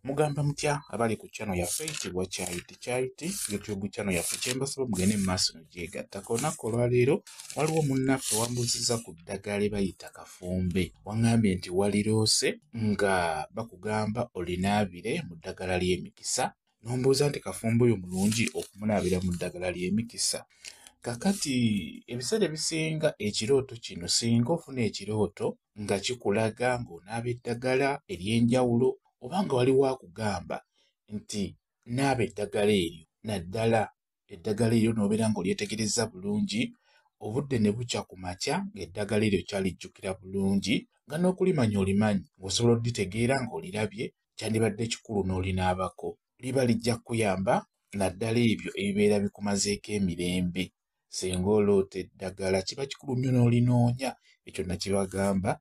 Mugamba mutya abali ku channel yaffe eyitibwa Kyayiti YouTube channel yaffe kyembasaba mugende mu maaso n'ogyegatta. Olunaku olwaleero waliwo munnaffe wambuuzizza ku ddagala lye bayita kafumbe. Waŋŋambye nti waliroose nga bakugamba olinaabire mu ddagala ly'emikisa. Nombuuza nti kafumbe oyo mulungi okumunaabira mu ddagala ly'emikisa? Kakati ebiseera ebisinga ekirooto kino singa ofuna ekirooto nga kikulaga ng'onaaba eddagala ery'enjawulo oba nga waliwo akugamba nti naaba eddagala eryo, naddala eddagala eryo n'obeera ng'olyetegereza bulungi, obudde ne bukya ku makya ng'eddagala eryo kyalijjukira bulungi, nga n'okulimanya olimanyi ng'osobola odditegeera ng'olirabye, kyandibadde kikulu n'olinaabako. Liba lijja kukuyamba naddala ebyo ebibeera bikumazeeko emirembe. Singa oloota eddagala kiba kikulu nnyo n'olinoonya. Ekyo nakibagamba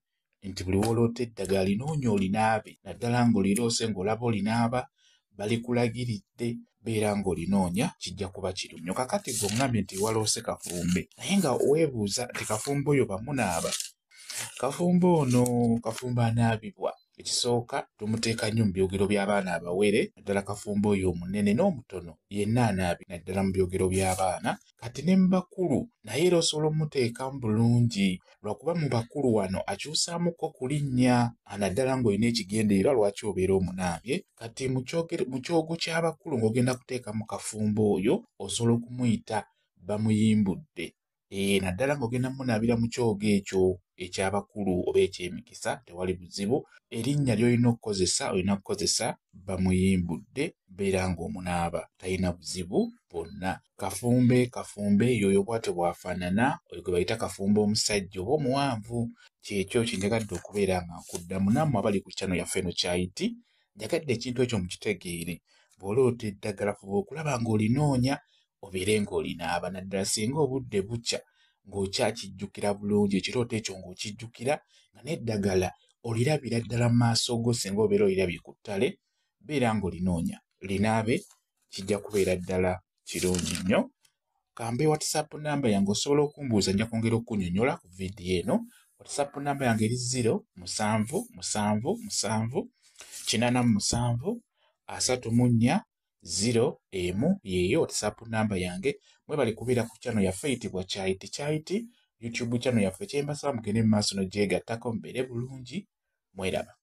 nti buli woloota eddagala linoonya olinaabe, naddala ng'oliroose ng'olaba olinaaba, balikulagiridde beera ng'olinoonya, kijja kuba kirunyo. Kakati gwe oŋŋambye nti waloose kafumbe, naye nga weebuuza nti kafumbe oyo bamunaaba. Kafumbe ono kafumbe anaabibwa. Ekisooka tumuteeka nnyo mu byogero by'abaana abawere, naddala kafumbe oyo omunene n'omutono yenna anaabye naddala mu byogero by'abaana. Kati ne mu bakulu naye era osobola omuteekamu bulungi, lwakuba mu bakulu wano akyusaamuko ku linnya, naddala ng'olina ekigendererwa lwaki obeera omunaabye. Kati mu kyogo ky'abakulu ng'ogenda kuteekamu kafumbe oyo osobola okumuyita bamuyimbudde. Naddala ng'ogenda munaabira mu kyogo ekyo eky'abakulu oba eky'emikisa, tewali buzibu. Erinnya ly'olina okukozesa bamuyimbudde, beera ng'omunaaba, talina buzibu bwonna. Kafumbe yoyo bw'atyo bw'afaanana, oyo gwe bayita kafumbe omusajja oba omuwanvu. Kyekyo kyenjagadde okubeera nga nkuddamu. Nammwe abali ku channel yaffe eno Kyayiti, njagadde ekintu ekyo mukitegeere. Bw'oloota eddagala fuba okulaba ng'olinoonya obeere ng'olinaaba, naddala singa obudde bukya ng'okyakijjukira bulungi, ekirooto ekyo ng'okijjukira nga n'eddagala olirabira ddala mu maaso go. Singa obeera olirabye ku ttale, beera ng'olinoonya linaabe, kijja kubeera ddala kirungi nnyo. Kambe WhatsApp namba yange osobola okumbuuza, nja kwongera okukunnyonnyola ku vidiyo eno. WhatsApp namba yange eri 077873401 yeeyo WhatsApp namba yange. Mwebale kubeera ku channel yaffe eyitibwa Kyayiti YouTube channel yaffe kyembasaba mugende mu maaso n'ogyegattako mubeere bulungi. Mweraba.